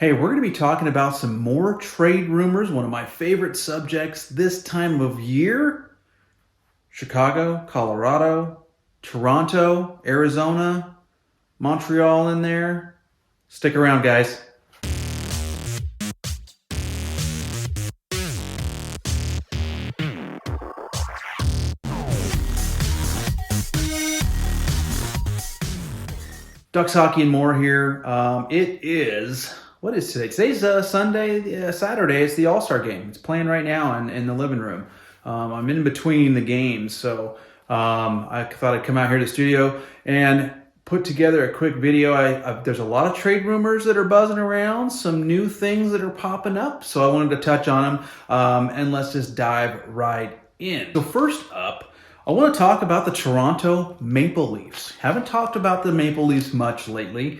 Hey, we're going to be talking about some more trade rumors, one of my favorite subjects this time of year. Chicago, Colorado, Toronto, Arizona, Montreal in there. Stick around, guys. Ducks Hockey and more here. What is today? Today's Saturday. It's the All-Star game. It's playing right now in the living room. I'm in between the games, so I thought I'd come out here to the studio and put together a quick video. There's a lot of trade rumors that are buzzing around, some new things that are popping up, so I wanted to touch on them, and let's just dive right in. So first up, I want to talk about the Toronto Maple Leafs. Haven't talked about the Maple Leafs much lately.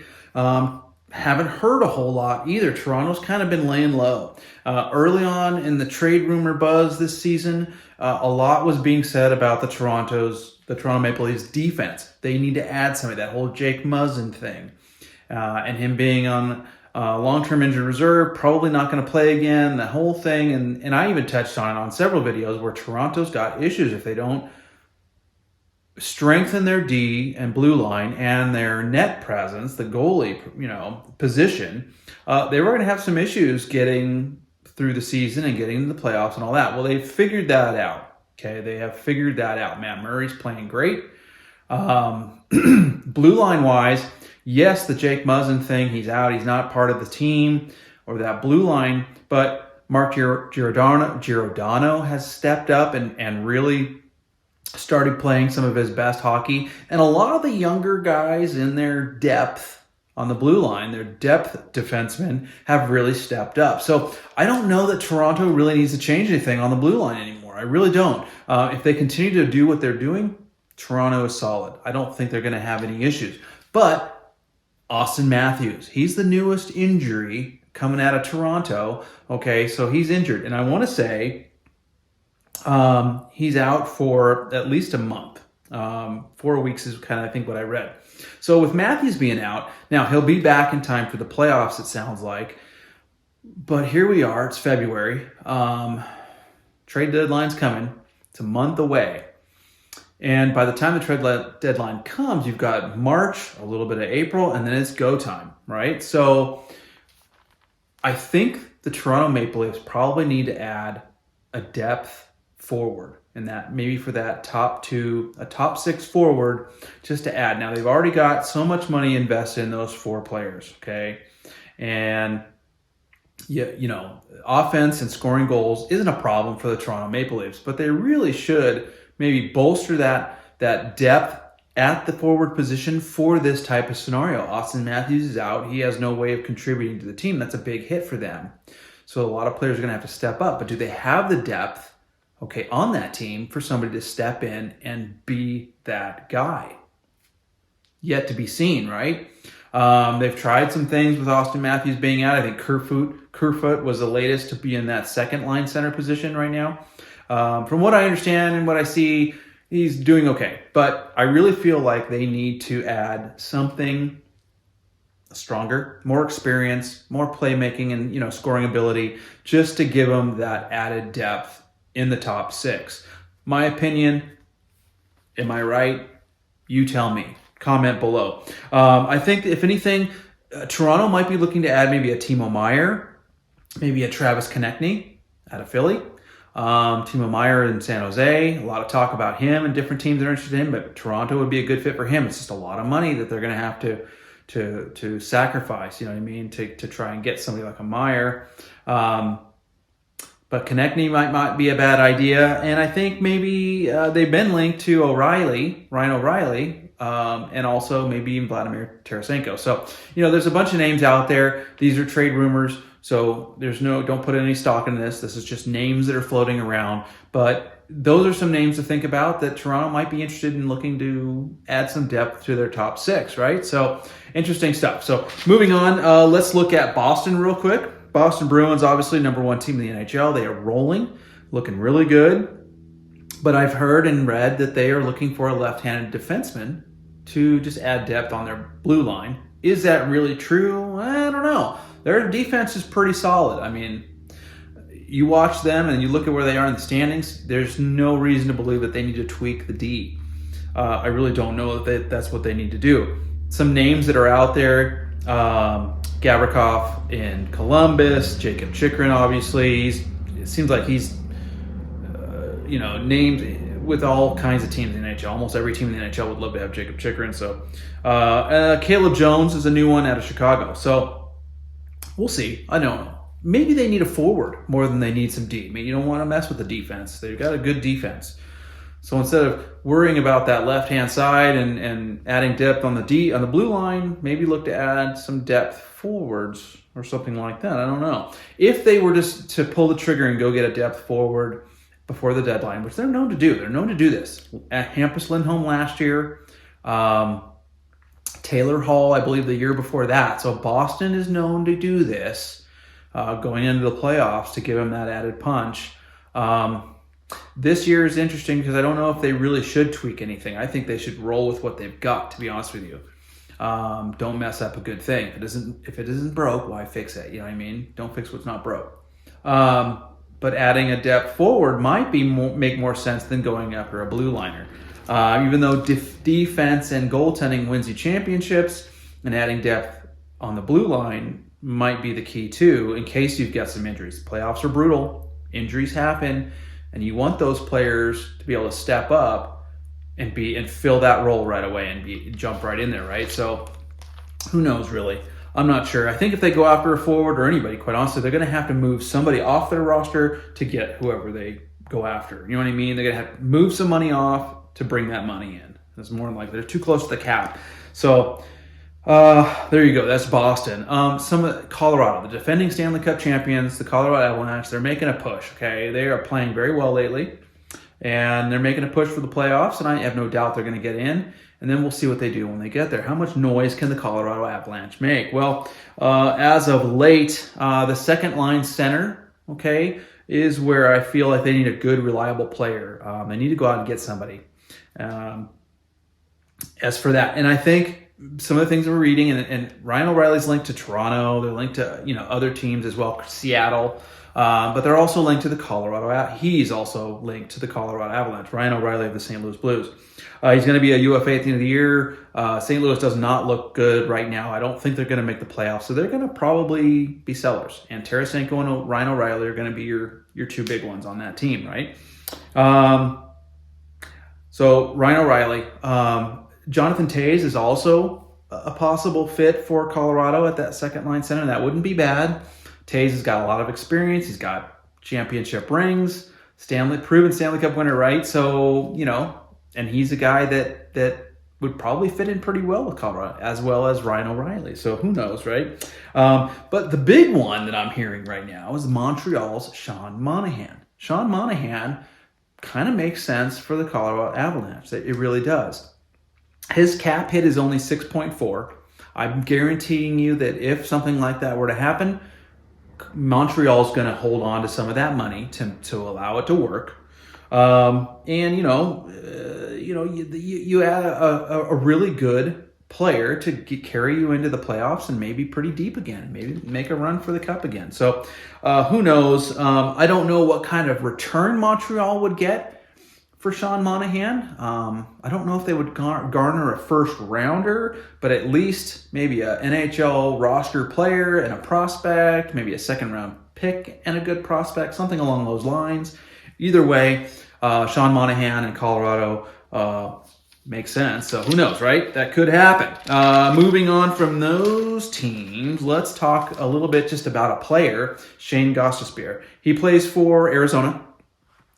Haven't heard a whole lot either. Toronto's kind of been laying low. Early on in the trade rumor buzz this season, a lot was being said about the Toronto Maple Leafs defense. They need to add somebody, that whole Jake Muzzin thing. And him being on long-term injured reserve, probably not going to play again, the whole thing. And I even touched on it on several videos where Toronto's got issues if they don't strengthen their D and blue line and their net presence, the goalie, position. They were going to have some issues getting through the season and getting into the playoffs and all that. Well, they've figured that out. Okay, they have figured that out. Matt Murray's playing great. Blue line wise, yes, the Jake Muzzin thing, he's out. He's not part of the team or that blue line, but Mark Giordano has stepped up and really started playing some of his best hockey. And a lot of the younger guys in their depth on the blue line, their depth defensemen, have really stepped up. So I don't know that Toronto really needs to change anything on the blue line anymore. I really don't. If they continue to do what they're doing, Toronto is solid. I don't think they're going to have any issues. But Austin Matthews, he's the newest injury coming out of Toronto. Okay, so he's injured. And I want to say he's out for at least a month. 4 weeks is kind of, I think, what I read. So with Matthews being out, now he'll be back in time for the playoffs, it sounds like. But here we are, it's February. Trade deadline's coming. It's a month away. And by the time the trade deadline comes, you've got March, a little bit of April, and then it's go time, right? So I think the Toronto Maple Leafs probably need to add a depth forward, and that maybe for that top six forward, just to add. Now they've already got so much money invested in those four players, okay? And offense and scoring goals isn't a problem for the Toronto Maple Leafs, but they really should maybe bolster that depth at the forward position for this type of scenario. Austin Matthews is out. He has no way of contributing to the team. That's a big hit for them. So a lot of players are going to have to step up, but do they have the depth on that team for somebody to step in and be that guy? Yet to be seen, right? They've tried some things with Austin Matthews being out. I think Kerfoot was the latest to be in that second line center position right now. From what I understand and what I see, he's doing okay. But I really feel like they need to add something stronger, more experience, more playmaking and scoring ability, just to give them that added depth in the top six. My opinion, am I right? You tell me. Comment below. I think if anything, Toronto might be looking to add maybe a Timo Meier, maybe a Travis Konechny out of Philly. Timo Meier in San Jose, a lot of talk about him and different teams that are interested in him, but Toronto would be a good fit for him. It's just a lot of money that they're going to have to sacrifice, to try and get somebody like a Meier. But Konechny might be a bad idea. And I think maybe they've been linked to Ryan O'Reilly, and also maybe even Vladimir Tarasenko. So, there's a bunch of names out there. These are trade rumors. So don't put any stock in this. This is just names that are floating around. But those are some names to think about that Toronto might be interested in looking to add some depth to their top six, right? So interesting stuff. So moving on, let's look at Boston real quick. Boston Bruins, obviously number one team in the NHL. They are rolling, looking really good. But I've heard and read that they are looking for a left-handed defenseman to just add depth on their blue line. Is that really true? I don't know. their defense is pretty solid. I mean, you watch them and you look at where they are in the standings, there's no reason to believe that they need to tweak the D. I really don't know that that's what they need to do. Some names that are out there, Gavrikov in Columbus, Jacob Chychrun, obviously. It seems like he's, named with all kinds of teams in the NHL. Almost every team in the NHL would love to have Jacob Chychrun. So Caleb Jones is a new one out of Chicago. So we'll see. I don't know. Maybe they need a forward more than they need some D. I mean, you don't want to mess with the defense. They've got a good defense. So instead of worrying about that left-hand side and adding depth on the blue line, maybe look to add some depth forwards or something like that. I don't know. If they were just to pull the trigger and go get a depth forward before the deadline, which they're known to do. They're known to do this. At Hampus Lindholm last year, Taylor Hall, I believe, the year before that. So Boston is known to do this going into the playoffs to give them that added punch. This year is interesting because I don't know if they really should tweak anything. I think they should roll with what they've got, to be honest with you. Don't mess up a good thing. If it isn't broke, why fix it? You know what I mean? Don't fix what's not broke. But adding a depth forward might make more sense than going after a blue liner. Even though defense and goaltending wins you championships, and adding depth on the blue line might be the key too, in case you've got some injuries. Playoffs are brutal. Injuries happen. And you want those players to be able to step up and fill that role right away and jump right in there, right? So who knows, really? I'm not sure. I think if they go after a forward or anybody, quite honestly, they're going to have to move somebody off their roster to get whoever they go after. You know what I mean? They're going to have to move some money off to bring that money in. It's more like they're too close to the cap. So there you go. That's Boston. Colorado, the defending Stanley Cup champions, the Colorado Avalanche, they're making a push, okay? They are playing very well lately, and they're making a push for the playoffs, and I have no doubt they're going to get in, and then we'll see what they do when they get there. How much noise can the Colorado Avalanche make? Well, as of late, the second-line center, okay, is where I feel like they need a good, reliable player. They need to go out and get somebody. As for that, and I think some of the things that we're reading, and Ryan O'Reilly's linked to Toronto. They're linked to other teams as well, Seattle, but they're also linked to the Colorado. He's also linked to the Colorado Avalanche. Ryan O'Reilly of the St. Louis Blues. He's going to be a UFA at the end of the year. St. Louis does not look good right now. I don't think they're going to make the playoffs, so they're going to probably be sellers. And Tarasenko and Ryan O'Reilly are going to be your two big ones on that team, right? So Ryan O'Reilly. Jonathan Toews is also a possible fit for Colorado at that second line center. That wouldn't be bad. Toews has got a lot of experience. He's got championship rings, proven Stanley Cup winner, right? So, and he's a guy that would probably fit in pretty well with Colorado, as well as Ryan O'Reilly. So who knows, right? But the big one that I'm hearing right now is Montreal's Sean Monahan. Sean Monahan kind of makes sense for the Colorado Avalanche. It really does. His cap hit is only 6.4. I'm guaranteeing you that if something like that were to happen, Montreal's going to hold on to some of that money to allow it to work. And you add a really good player to carry you into the playoffs and maybe pretty deep again, maybe make a run for the cup again. So who knows? I don't know what kind of return Montreal would get for Sean Monahan. I don't know if they would garner a first rounder, but at least maybe an NHL roster player and a prospect, maybe a second round pick and a good prospect, something along those lines. Either way, Sean Monahan in Colorado makes sense. So who knows, right? That could happen. Moving on from those teams, let's talk a little bit just about a player, Shane Gostisbehere. He plays for Arizona.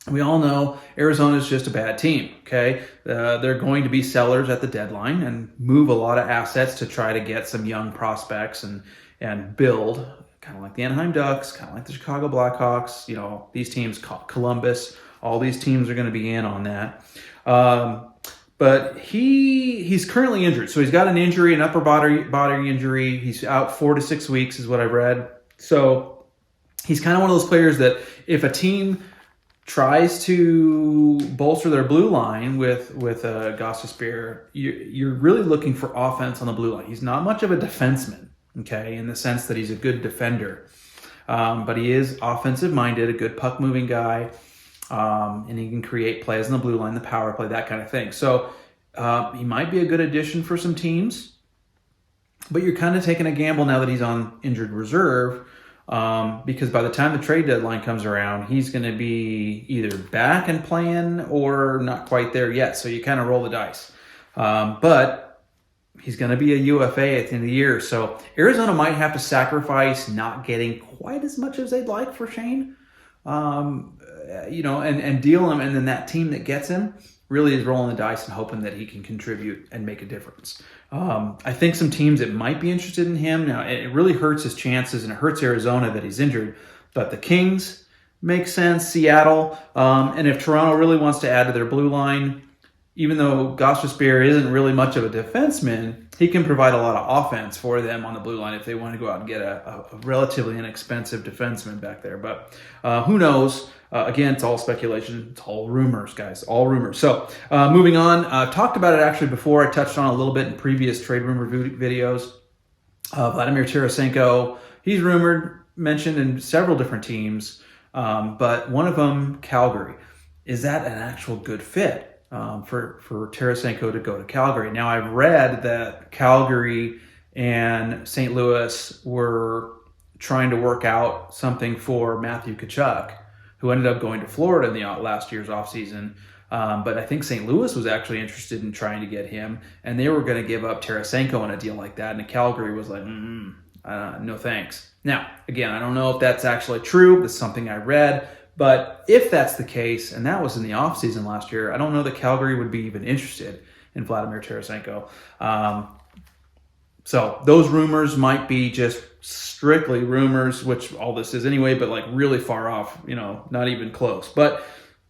We all know Arizona is just a bad team, okay? They're going to be sellers at the deadline and move a lot of assets to try to get some young prospects and build, kind of like the Anaheim Ducks, kind of like the Chicago Blackhawks, these teams, Columbus, all these teams are going to be in on that. But he's currently injured. So he's got an injury, an upper body injury. He's out 4 to 6 weeks is what I've read. So he's kind of one of those players that if a team tries to bolster their blue line with Gostisbehere, you're really looking for offense on the blue line. He's not much of a defenseman, okay, in the sense that he's a good defender. But he is offensive-minded, a good puck-moving guy, and he can create plays on the blue line, the power play, that kind of thing. So he might be a good addition for some teams, but you're kind of taking a gamble now that he's on injured reserve, because by the time the trade deadline comes around, he's going to be either back and playing or not quite there yet. So you kind of roll the dice. But he's going to be a UFA at the end of the year. So Arizona might have to sacrifice not getting quite as much as they'd like for Shane, and deal him. And then that team that gets him really is rolling the dice and hoping that he can contribute and make a difference. I think some teams that might be interested in him. Now, it really hurts his chances, and it hurts Arizona that he's injured. But the Kings make sense, Seattle. And if Toronto really wants to add to their blue line, even though Gostisbehere isn't really much of a defenseman, he can provide a lot of offense for them on the blue line if they want to go out and get a relatively inexpensive defenseman back there. But who knows? Again, it's all speculation. It's all rumors, guys. All rumors. So moving on. Talked about it actually before. I touched on it a little bit in previous trade rumor videos. Vladimir Tarasenko, he's mentioned in several different teams, but one of them, Calgary. Is that an actual good fit? For Tarasenko to go to Calgary. Now, I've read that Calgary and St. Louis were trying to work out something for Matthew Tkachuk, who ended up going to Florida in the last year's offseason. But I think St. Louis was actually interested in trying to get him, and they were going to give up Tarasenko in a deal like that. And Calgary was like, no thanks. Now, again, I don't know if that's actually true. It's something I read. But if that's the case, and that was in the offseason last year, I don't know that Calgary would be even interested in Vladimir Tarasenko. So those rumors might be just strictly rumors, which all this is anyway, but like really far off, not even close. But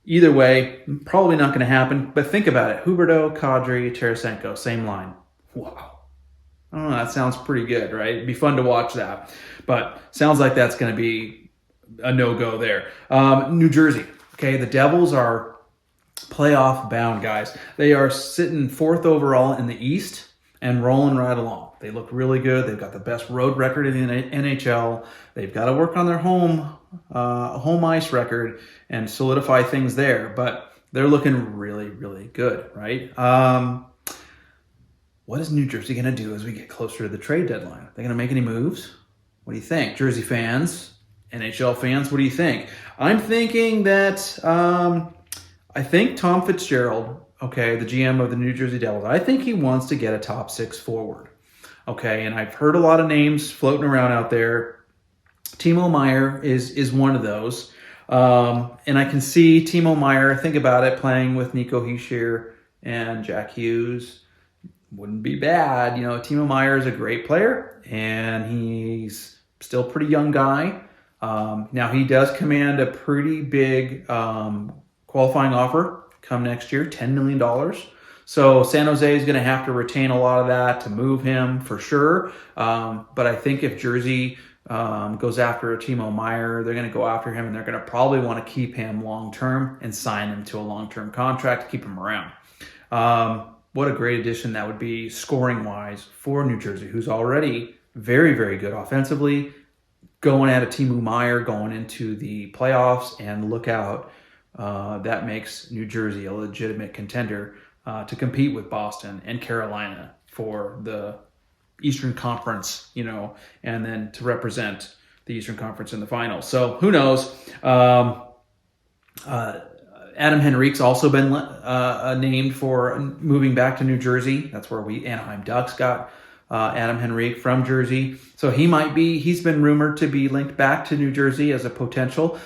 either way, probably not going to happen. But think about it. Huberdeau, Kadri, Tarasenko, same line. Wow. I don't know, that sounds pretty good, right? It'd be fun to watch that. But sounds like that's going to be a no-go there. New Jersey. Okay, the Devils are playoff bound, guys. They are sitting 4th overall in the East and rolling right along. They look really good. They've got the best road record in the NHL. They've got to work on their home ice record and solidify things there, but they're looking really, really good, right? What is New Jersey going to do as we get closer to the trade deadline? Are they going to make any moves? What do you think? Jersey fans, NHL fans, what do you think? I'm thinking that I think Tom Fitzgerald, okay, the GM of the New Jersey Devils, I think he wants to get a top 6 forward. Okay, and I've heard a lot of names floating around out there. Timo Meier is one of those. And I can see Timo Meier, think about it, playing with Nico Hischier and Jack Hughes. Wouldn't be bad. Timo Meier is a great player, and he's still a pretty young guy. Now, he does command a pretty big qualifying offer come next year, $10 million. So San Jose is going to have to retain a lot of that to move him for sure. But I think if Jersey goes after a Timo Meier, they're going to go after him, and they're going to probably want to keep him long-term and sign him to a long-term contract to keep him around. What a great addition that would be scoring-wise for New Jersey, who's already very, very good offensively. Going at a Timo Meier going into the playoffs, and look out, that makes New Jersey a legitimate contender to compete with Boston and Carolina for the Eastern Conference, and then to represent the Eastern Conference in the finals. So who knows? Adam Henrique's also been named for moving back to New Jersey. That's where Anaheim Ducks got Adam Henrique from Jersey. So he's been rumored to be linked back to New Jersey as a potential.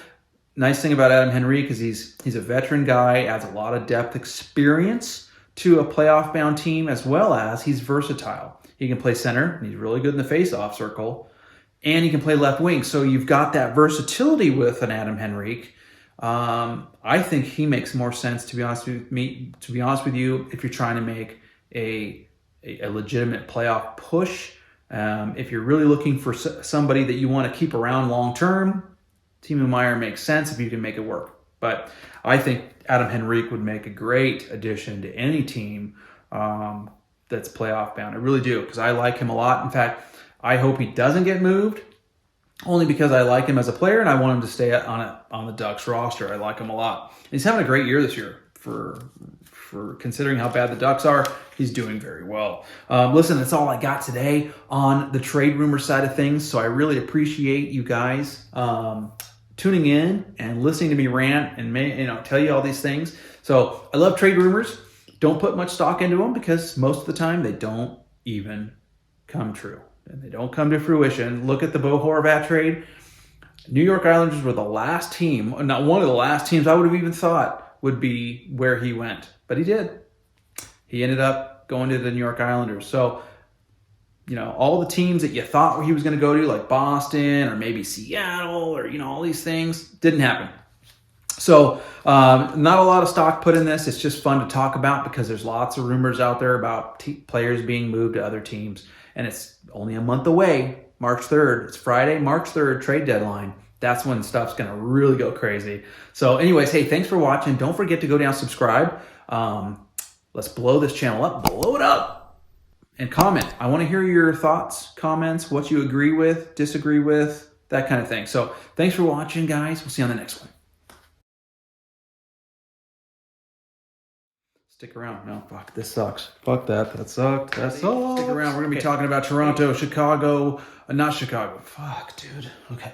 Nice thing about Adam Henrique is he's a veteran guy, adds a lot of depth experience to a playoff-bound team, as well as he's versatile. He can play center, and he's really good in the face-off circle, and he can play left wing. So you've got that versatility with an Adam Henrique. I think he makes more sense, to be honest with you, if you're trying to make a legitimate playoff push. If you're really looking for somebody that you want to keep around long-term, Timo Meier makes sense if you can make it work. But I think Adam Henrique would make a great addition to any team that's playoff bound. I really do, because I like him a lot. In fact, I hope he doesn't get moved, only because I like him as a player and I want him to stay on the Ducks roster. I like him a lot. He's having a great year this year for considering how bad the Ducks are. He's doing very well. Listen, that's all I got today on the trade rumor side of things. So I really appreciate you guys tuning in and listening to me rant and tell you all these things. So I love trade rumors. Don't put much stock into them because most of the time they don't even come true and they don't come to fruition. Look at the Bo Horvat trade. New York Islanders were the last team, not one of the last teams I would have even thought would be where he went, but he did. He ended up going to the New York Islanders. So, all the teams that you thought he was going to go to, like Boston or maybe Seattle or, all these things, didn't happen. So, not a lot of stock put in this. It's just fun to talk about because there's lots of rumors out there about players being moved to other teams. And it's only a month away, March 3rd. It's Friday, March 3rd, trade deadline. That's when stuff's going to really go crazy. So anyways, hey, thanks for watching. Don't forget to go down, subscribe. Let's blow this channel up. Blow it up. And comment. I want to hear your thoughts, comments, what you agree with, disagree with, that kind of thing. So thanks for watching, guys. We'll see you on the next one. Stick around. No, fuck, this sucks. Fuck that. That sucked. That sucks. Stick around. We're going to be talking about Toronto, Chicago, not Chicago. Fuck, dude. Okay.